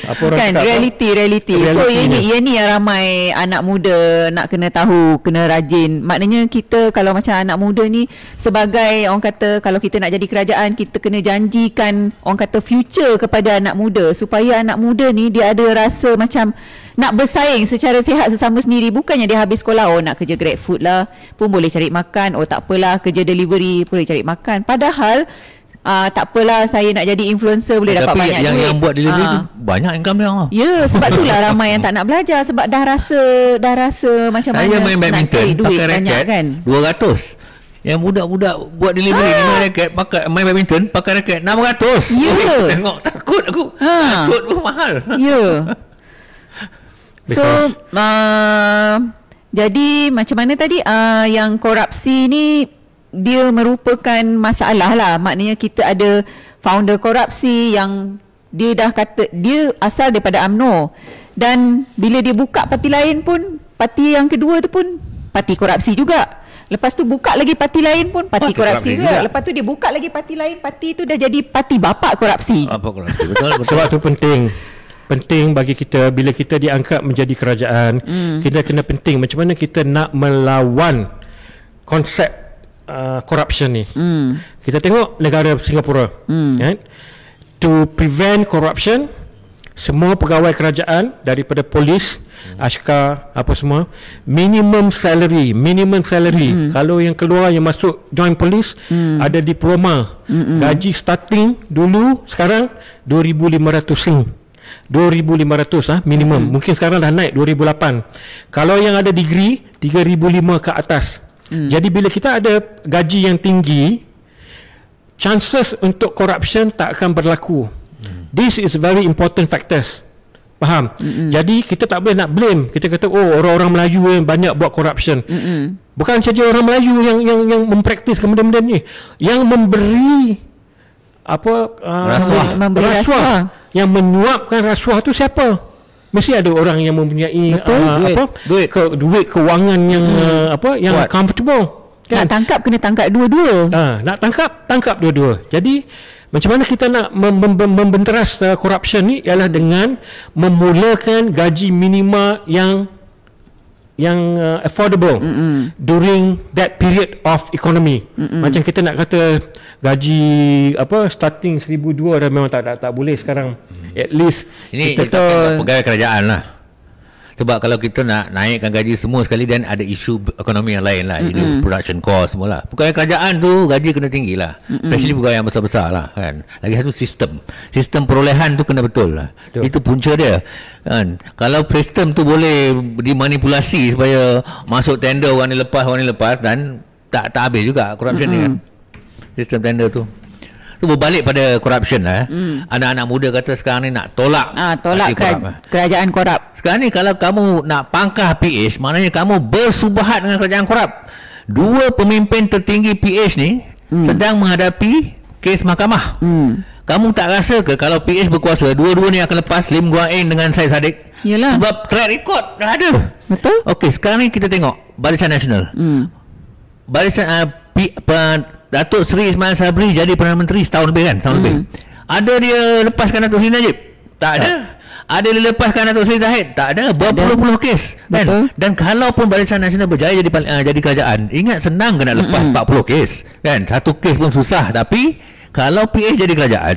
Apa orang kan, cakap, reality. So ia ni yang ramai anak muda nak kena tahu, kena rajin. Maknanya kita kalau macam anak muda ni, sebagai orang kata, kalau kita nak jadi kerajaan, kita kena janjikan orang kata future kepada anak muda, supaya anak muda ni dia ada rasa macam nak bersaing secara sihat sesama sendiri. Bukannya dia habis sekolah, oh nak kerja Grab Food lah pun boleh cari makan, oh tak apalah kerja delivery boleh cari makan. Padahal tak apalah saya nak jadi influencer boleh dapat banyak duit. Yang buat delivery tu banyak income dia. Ya, sebab itulah ramai yang tak nak belajar, sebab dah rasa macam saya mana main nak badminton cari duit pakai banyak raket kan. 200. Yang budak-budak buat delivery ni main raket, pakai main badminton pakai raket 600. Ya. Tengok takut aku. Takut pun mahal. Ya. So jadi macam mana tadi yang korupsi ni dia merupakan masalah lah. Maknanya kita ada founder korupsi yang dia dah kata dia asal daripada UMNO, dan bila dia buka parti lain pun, parti yang kedua tu pun parti korupsi juga. Lepas tu buka lagi parti lain pun parti korupsi juga. Lepas tu dia buka lagi parti lain, parti tu dah jadi parti bapak korupsi. Betul. Sebab tu penting bagi kita bila kita diangkat menjadi kerajaan, kita kena penting macam mana kita nak melawan konsep corruption ni. Kita tengok negara Singapura, kan? To prevent corruption, semua pegawai kerajaan daripada polis, askar, apa semua, minimum salary. Kalau yang keluar yang masuk join polis ada diploma, gaji starting dulu sekarang 2,500 sing. 2,500 minimum. Mungkin sekarang dah naik 2,008. Kalau yang ada degree 3,500 ke atas. Jadi bila kita ada gaji yang tinggi, chances untuk corruption tak akan berlaku. This is very important factors. Faham? Jadi kita tak boleh nak blame. Kita kata orang-orang Melayu yang banyak buat corruption. Bukan saja orang Melayu yang mempraktiskan benda-benda ni, yang memberi rasuah, yang menyuapkan rasuah tu siapa? Mesti ada orang yang mempunyai duit kewangan yang yang comfortable, kan? Nak tangkap kena tangkap dua-dua. Nak tangkap dua-dua. Jadi macam mana kita nak membenteras corruption ni ialah dengan memulakan gaji minima yang affordable during that period of economy. Macam kita nak kata gaji starting 1,200 dah memang tak boleh sekarang. At least ini kita pegawai kerajaan lah. Sebab kalau kita nak naikkan gaji semua sekali, dan ada isu ekonomi yang lain lah, ini production cost semua lah. Pegawai kerajaan tu gaji kena tinggi lah, especially pegawai yang besar-besar lah, kan. Lagi satu sistem perolehan tu kena betul lah. Itu punca dia, kan. Kalau sistem tu boleh dimanipulasi supaya masuk tender orang ni lepas, dan tak habis juga corruption ni, kan. Sistem tender tu berbalik pada corruption lah. Anak-anak muda kata sekarang ni nak tolak kerajaan korup. Sekarang ni kalau kamu nak pangkah PH, maknanya kamu bersubahat dengan kerajaan korup. Dua pemimpin tertinggi PH ni sedang menghadapi kes mahkamah. Kamu tak rasa ke kalau PH berkuasa, dua-dua ni akan lepas, Lim Guan Eng dengan Syed Saddiq? Yalah. Sebab track record dah ada. Betul. Okey, sekarang ni kita tengok Barisan Nasional. Barisan Datuk Seri Ismail Sabri jadi Perdana Menteri setahun lebih, kan? Setahun lebih. Ada dia lepaskan Datuk Seri Najib? Tak ada. Ada dia lepaskan Datuk Seri Zahid? Tak ada. Berpuluh-puluh kes, kan? Dan kalaupun Barisan Nasional berjaya jadi kerajaan, ingat senang kena lepas 40 kes, kan? Satu kes pun susah. Tapi kalau PH jadi kerajaan,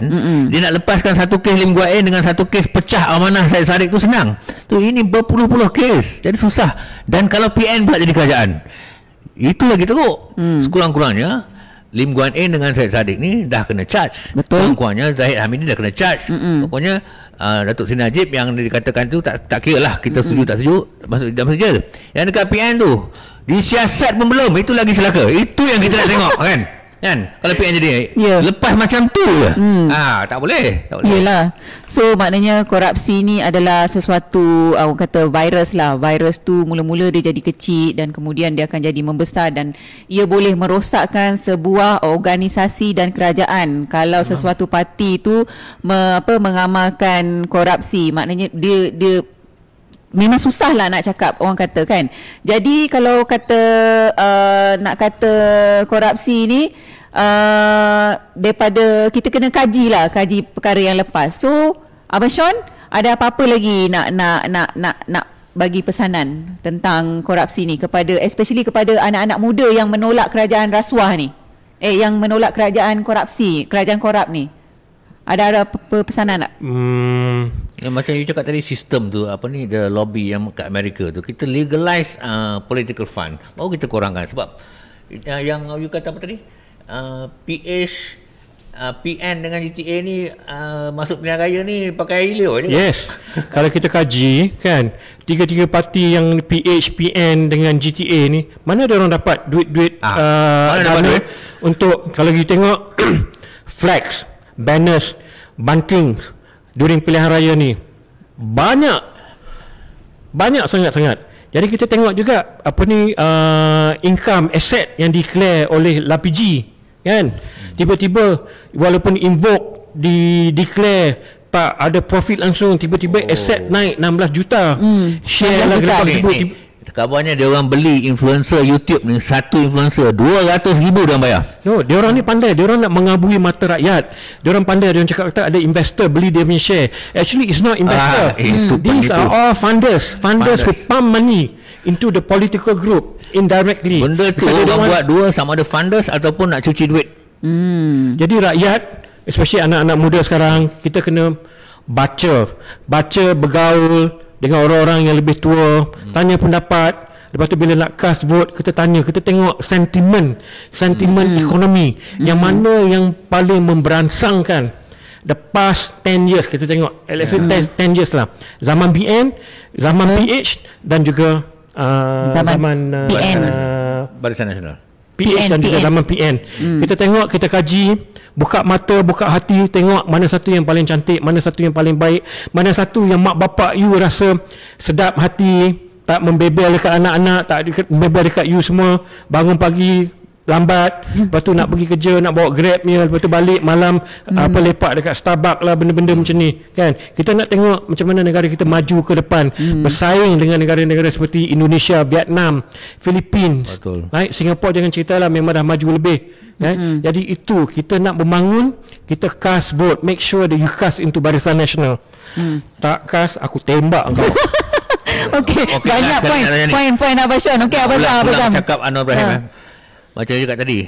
dia nak lepaskan satu kes Lim Guan Eng dengan satu kes pecah amanah Syed Saddiq tu senang. Tu ini berpuluh-puluh kes, jadi susah. Dan kalau PN pula jadi kerajaan, itu lagi teruk. Sekurang-kurangnya Lim Guan Eng dengan Syed Saddiq ni dah kena charge. Betul. Kurang-kurangnya Zahid Hamidi dah kena charge. Pokoknya Datuk Seri Najib yang dikatakan tu tak kira lah kita setuju tak setuju, masuk dalam saja. Yang dekat PN tu disiasat pun belum, itu lagi celaka. Itu yang kita nak tengok, kan? Kalau PN jadi lepas macam tu tak boleh. Yelah. So maknanya korupsi ni adalah sesuatu orang kata virus lah. Virus tu mula-mula dia jadi kecil dan kemudian dia akan jadi membesar, dan ia boleh merosakkan sebuah organisasi dan kerajaan. Kalau sesuatu parti tu mengamalkan korupsi, maknanya dia memang susah lah nak cakap, orang kata, kan. Jadi kalau kata nak kata korupsi ni daripada kita kena kaji perkara yang lepas. So Abang Sean, ada apa-apa lagi nak bagi pesanan tentang korupsi ni kepada, especially kepada anak-anak muda yang menolak kerajaan rasuah ni, yang menolak kerajaan korupsi, kerajaan korup ni? Ada apa pesanan tak? Macam you cakap tadi, sistem tu apa ni, the lobby yang kat Amerika tu, kita legalize political fund, baru kita kurangkan. Sebab yang you kata apa tadi, PN dengan GTA ni masuk pilihan raya ni pakai hilio je. Yes. Kalau kita kaji kan, tiga-tiga parti yang PH, PN dengan GTA ni, mana ada orang dapat duit-duit mana dapat duit untuk, kalau kita tengok flags, banners, bunting during pilihan raya ni banyak sangat-sangat. Jadi kita tengok juga apa ni, income asset yang declare oleh LPG kan, tiba-tiba walaupun invoke declare tak ada profit langsung, tiba-tiba asset naik 16 juta, share lah tiba-tiba. Kabarnya dia orang beli influencer YouTube ni, satu influencer 200,000 dia orang bayar. No, dia orang ni pandai, dia orang nak mengabui mata rakyat. Dia orang pandai, dia orang cakap kata ada investor beli dia punya share. Actually it's not investor. These are all funders who pump money into the political group indirectly. Benda tu orang buat dua, sama ada funders ataupun nak cuci duit. Jadi rakyat, especially anak-anak muda sekarang, kita kena baca, bergaul dengan orang-orang yang lebih tua, tanya pendapat. Lepas tu bila nak cast vote, kita tanya, kita tengok sentimen ekonomi, yang mana yang paling memberansangkan the past 10 years. Kita tengok let's say 10 years lah, zaman BN, zaman PH dan juga zaman Barisan Nasional, PH dan juga zaman PN. Kita tengok, kita kaji, buka mata, buka hati, tengok mana satu yang paling cantik, mana satu yang paling baik, mana satu yang mak bapak you rasa sedap hati, tak membebel dekat anak-anak, tak membebel dekat you semua, bangun pagi lambat, lepas tu nak pergi kerja, nak bawa Grab ni, lepas tu balik malam lepak dekat Starbucks lah, benda-benda macam ni kan. Kita nak tengok macam mana negara kita maju ke depan, bersaing dengan negara-negara seperti Indonesia, Vietnam, Philippines. Betul. Right? Singapura jangan cerita lah, memang dah maju lebih kan. Jadi itu kita nak membangun, kita cast vote, make sure that you cast into Barisan Nasional. Tak cast, aku tembak kau. Okey, banyak poin Abang Sean. Okey, Abang Sam. Cakap Anwar Ibrahim macam dia cakap tadi,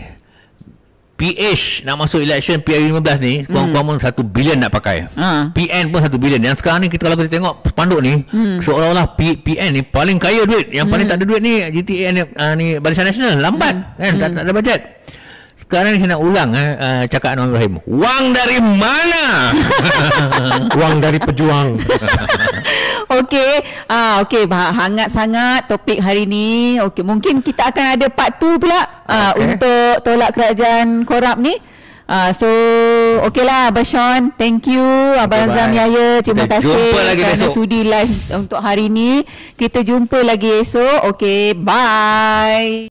PH nak masuk election PR15 ni, kurang-kurang pun 1 bilion nak pakai. PN pun 1 bilion. Yang sekarang ni kalau kita tengok spanduk ni, seolah-olah PN ni paling kaya duit. Yang paling tak ada duit ni GTA ni Barisan Nasional, lambat kan, tak ada bajet. Sekarang ni saya nak ulang cakap Anwar Ibrahim. Wang dari mana? Wang dari pejuang. Okey, hangat sangat topik hari ni. Okey, mungkin kita akan ada part 2 pula untuk tolak kerajaan korup ni. So okeylah Abang Sean, thank you. Abang Azam Yahya, terima kasih kerana sudi live untuk hari ni. Kita jumpa lagi esok. Okey, bye.